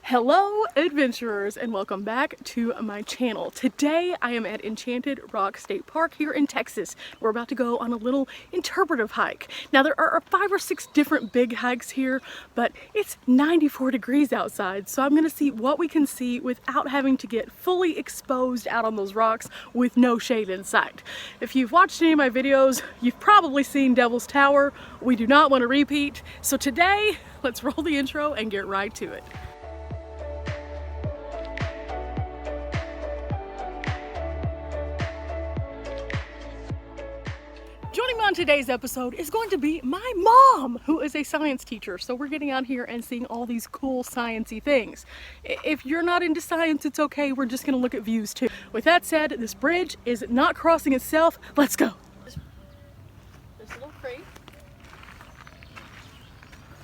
Hello adventurers and welcome back to my channel. Today I am at Enchanted Rock State Park here in Texas. We're about to go on a little interpretive hike. Now there are 5 or 6 different big hikes here, but it's 94 degrees outside, so I'm gonna see what we can see without having to get fully exposed out on those rocks with no shade in sight. If you've watched any of my videos, you've probably seen Devil's Tower. We do not want to repeat, so today let's roll the intro and get right to it. Joining me on today's episode is going to be my mom, who is a science teacher. So we're getting out here and seeing all these cool sciencey things. If you're not into science, it's okay. We're just going to look at views too. With that said, this bridge is not crossing itself. Let's go. There's a little creek.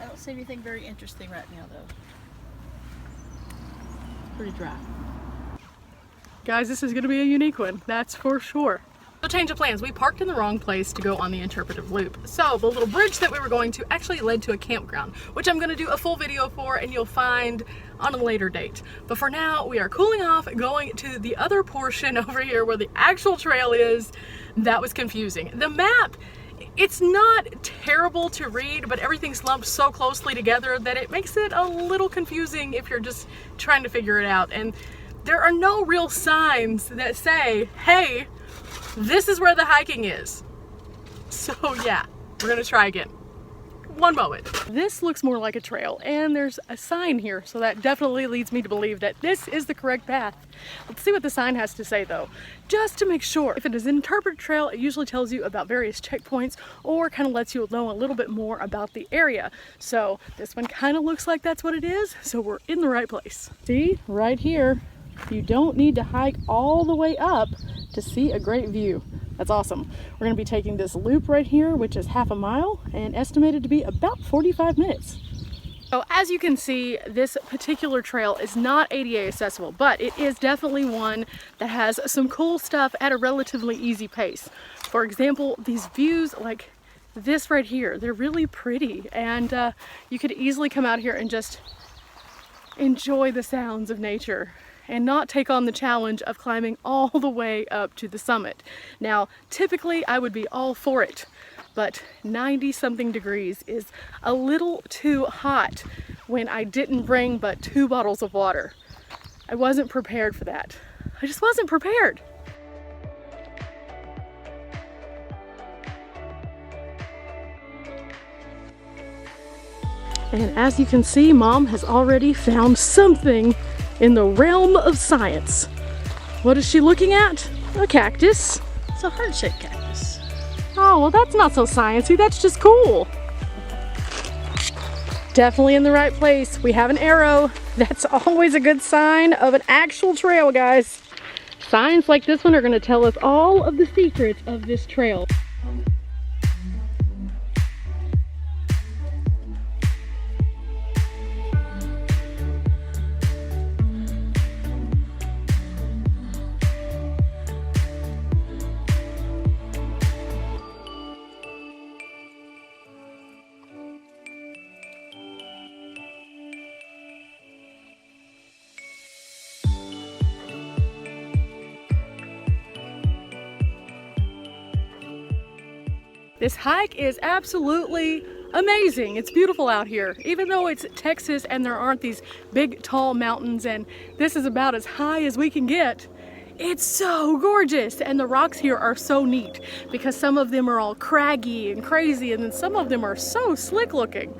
I don't see anything very interesting right now though. Pretty dry. Guys, this is going to be a unique one. That's for sure. So change of plans. We parked in the wrong place to go on the Interpretive Loop. So the little bridge that we were going to actually led to a campground, which I'm going to do a full video for and you'll find on a later date. But for now, we are cooling off, going to the other portion over here where the actual trail is. That was confusing. The map, it's not terrible to read, but everything's lumped so closely together that it makes it a little confusing if you're just trying to figure it out. And there are no real signs that say, hey, this is where the hiking is. So yeah, we're gonna try again. One moment. This looks more like a trail and there's a sign here, so that definitely leads me to believe that this is the correct path. Let's see what the sign has to say though, just to make sure. If it is an interpretive trail, it usually tells you about various checkpoints or kind of lets you know a little bit more about the area. So this one kind of looks like that's what it is, so we're in the right place. See, right here, you don't need to hike all the way up to see a great view. That's awesome. We're going to be taking this loop right here, which is half a mile and estimated to be about 45 minutes. So as you can see, this particular trail is not ADA accessible, but it is definitely one that has some cool stuff at a relatively easy pace. For example, these views like this right here, they're really pretty, and you could easily come out here and just enjoy the sounds of nature and not take on the challenge of climbing all the way up to the summit. Now, typically I would be all for it, but 90-something degrees is a little too hot when I didn't bring but 2 bottles of water. I wasn't prepared for that. I just wasn't prepared. And as you can see, Mom has already found something in the realm of science. What is she looking at? A cactus. It's a heart-shaped cactus. Oh, well that's not so sciencey, that's just cool. Definitely in the right place. We have an arrow. That's always a good sign of an actual trail, guys. Signs like this one are gonna tell us all of the secrets of this trail. This hike is absolutely amazing. It's beautiful out here. Even though it's Texas and there aren't these big tall mountains and this is about as high as we can get, it's so gorgeous. And the rocks here are so neat because some of them are all craggy and crazy and then some of them are so slick looking.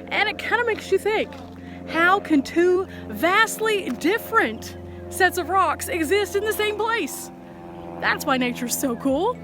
And it kind of makes you think, how can 2 vastly different sets of rocks exist in the same place? That's why nature's so cool.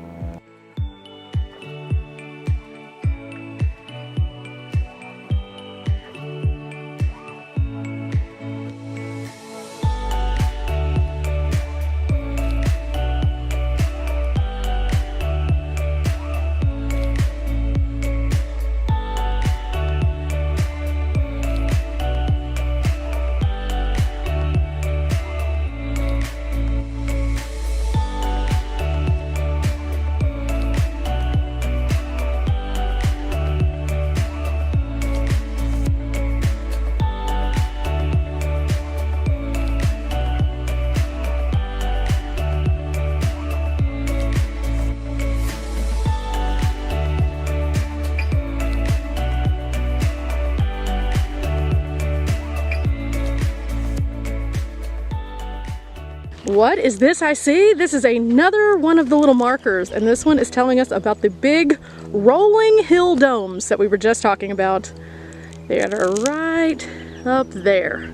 What is this I see? This is another one of the little markers, and this one is telling us about the big rolling hill domes that we were just talking about. They are right up there.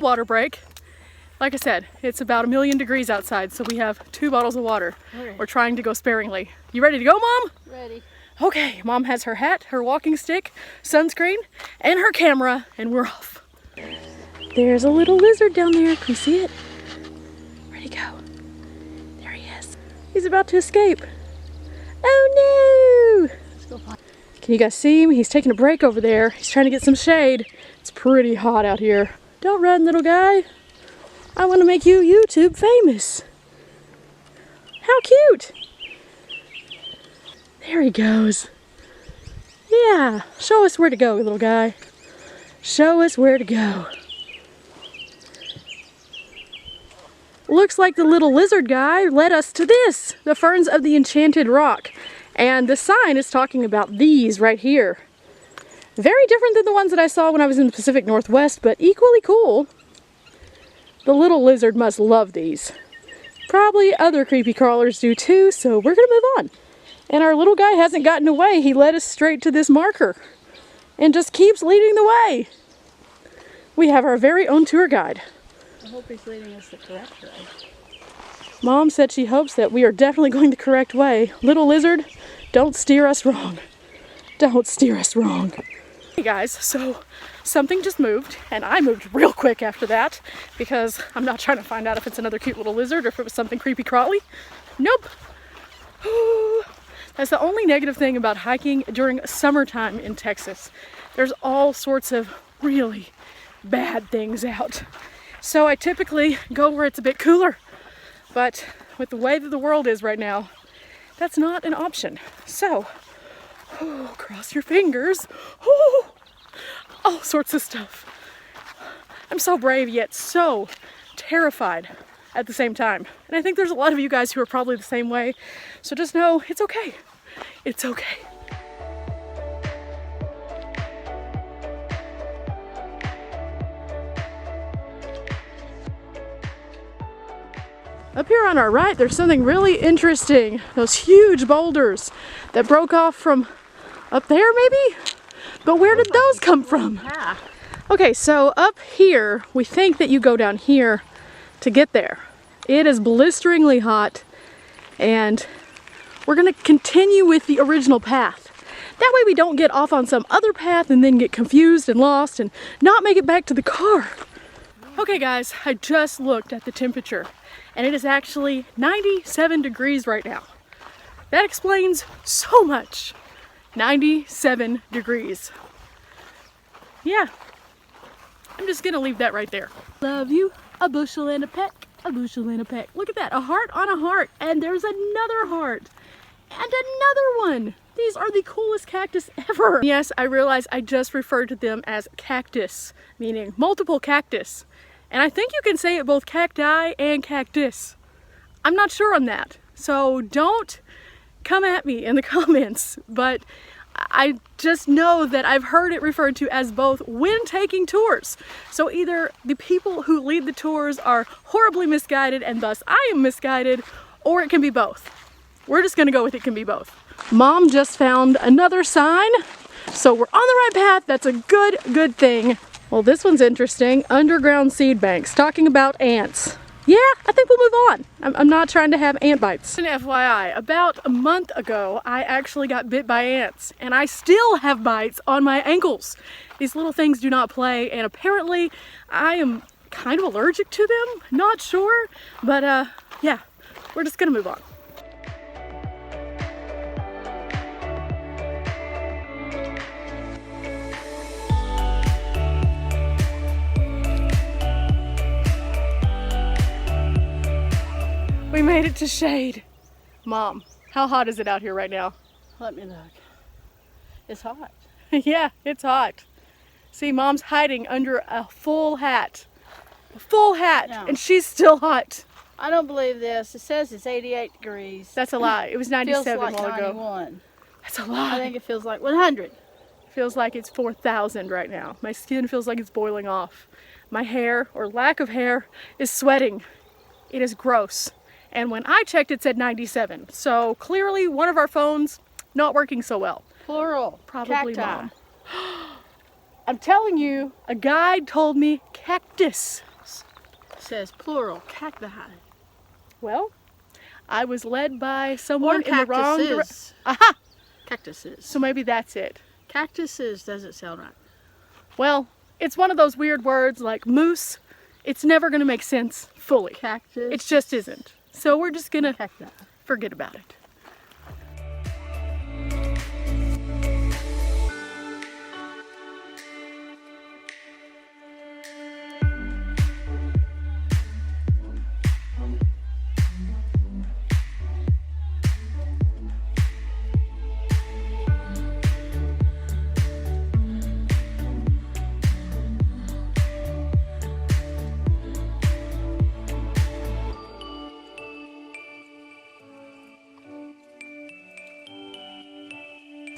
Water break. Like I said, it's about 1,000,000 degrees outside, so we have 2 bottles of water. Okay. We're trying to go sparingly. You ready to go, Mom? Ready. Okay, Mom has her hat, her walking stick, sunscreen, and her camera, and we're off. There's a little lizard down there. Can you see it? Where'd he go? There he is. He's about to escape. Oh no! Let's go find. Can you guys see him? He's taking a break over there. He's trying to get some shade. It's pretty hot out here. Don't run, little guy. I want to make you YouTube famous. How cute! There he goes. Yeah, show us where to go, little guy. Show us where to go. Looks like the little lizard guy led us to this, the ferns of the Enchanted Rock. And the sign is talking about these right here. Very different than the ones that I saw when I was in the Pacific Northwest, but equally cool. The little lizard must love these. Probably other creepy crawlers do too, so we're gonna move on. And our little guy hasn't gotten away. He led us straight to this marker and just keeps leading the way. We have our very own tour guide. I hope he's leading us the correct way. Mom said she hopes that we are definitely going the correct way. Little lizard, don't steer us wrong. Don't steer us wrong. Hey guys, so something just moved, and I moved real quick after that because I'm not trying to find out if it's another cute little lizard or if it was something creepy crawly. Nope. That's the only negative thing about hiking during summertime in Texas. There's all sorts of really bad things out. So I typically go where it's a bit cooler. But with the way that the world is right now, that's not an option. So, cross your fingers. All sorts of stuff. I'm so brave yet so terrified at the same time. And I think there's a lot of you guys who are probably the same way. So just know it's okay. It's okay. Up here on our right, there's something really interesting. Those huge boulders that broke off from up there, maybe? But where did those come from? Okay, so up here, we think that you go down here to get there. It is blisteringly hot, and we're gonna continue with the original path. That way we don't get off on some other path and then get confused and lost and not make it back to the car. Okay guys, I just looked at the temperature, and it is actually 97 degrees right now. That explains so much. 97 degrees. Yeah, I'm just gonna leave that right there. Love you, a bushel and a peck, a bushel and a peck. Look at that, a heart on a heart, and there's another heart, and another one. These are the coolest cactus ever. Yes, I realize I just referred to them as cactus, meaning multiple cactus. And I think you can say it both cacti and cactus. I'm not sure on that, so don't come at me in the comments, but I just know that I've heard it referred to as both when taking tours. So either the people who lead the tours are horribly misguided and thus I am misguided, or it can be both. We're just gonna go with it can be both. Mom just found another sign, so we're on the right path. That's a good thing. Well, this one's interesting. Underground seed banks, talking about ants. Yeah, I think we'll move on. I'm not trying to have ant bites. An FYI, about a month ago, I actually got bit by ants, and I still have bites on my ankles. These little things do not play, and apparently I am kind of allergic to them. Not sure, but yeah, we're just gonna move on. We made it to shade. Mom, how hot is it out here right now? Let me look. It's hot. Yeah, it's hot. See, Mom's hiding under a full hat. A full hat, No. and she's still hot. I don't believe this. It says it's 88 degrees. That's a lie. It was 97 feels like a while ago. 91. That's a lie. I think it feels like 100. Feels like it's 4,000 right now. My skin feels like it's boiling off. My hair, or lack of hair, is sweating. It is gross. And when I checked, it said 97. So clearly one of our phones not working so well. Plural. Probably Cacti. Mom. I'm telling you, a guide told me cactus. Says plural. Cacti. Well, I was led by someone Or in the wrong direction. cactuses. Aha! Cactuses. So maybe that's it. Cactuses doesn't sound right. Well, it's one of those weird words like moose. It's never going to make sense fully. Cactus. It just isn't. So we're just going to Cacti. forget about it.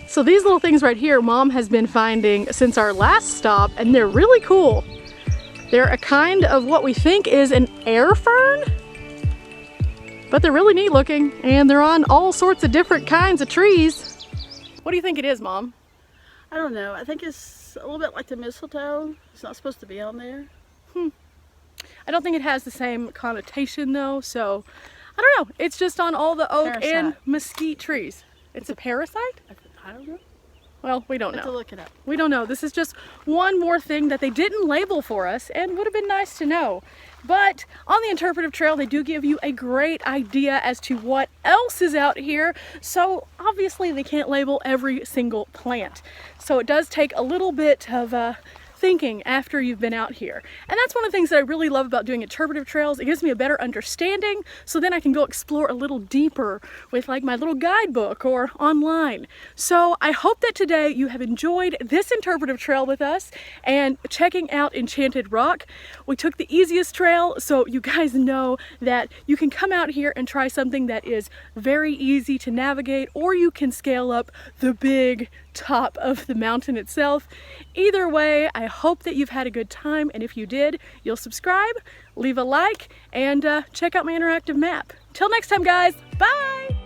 So these little things right here, Mom has been finding since our last stop, and they're really cool. They're a kind of what we think is an air fern, but they're really neat looking, and they're on all sorts of different kinds of trees. What do you think it is, Mom? I don't know. I think it's a little bit like the mistletoe. It's not supposed to be on there. I don't think it has the same connotation though, so I don't know. It's just on all the oak and mesquite trees. It's a parasite? I don't know. Well, we don't I have know. to look it up. We don't know. This is just one more thing that they didn't label for us and would have been nice to know. But on the interpretive trail, they do give you a great idea as to what else is out here. So obviously they can't label every single plant. So it does take a little bit of thinking after you've been out here. And that's one of the things that I really love about doing interpretive trails. It gives me a better understanding, so then I can go explore a little deeper with like my little guidebook or online. So I hope that today you have enjoyed this interpretive trail with us and checking out Enchanted Rock. We took the easiest trail, so you guys know that you can come out here and try something that is very easy to navigate, or you can scale up the big top of the mountain itself. Either way, I hope that you've had a good time, and if you did, you'll subscribe, leave a like, and check out my interactive map. Till next time, guys, bye!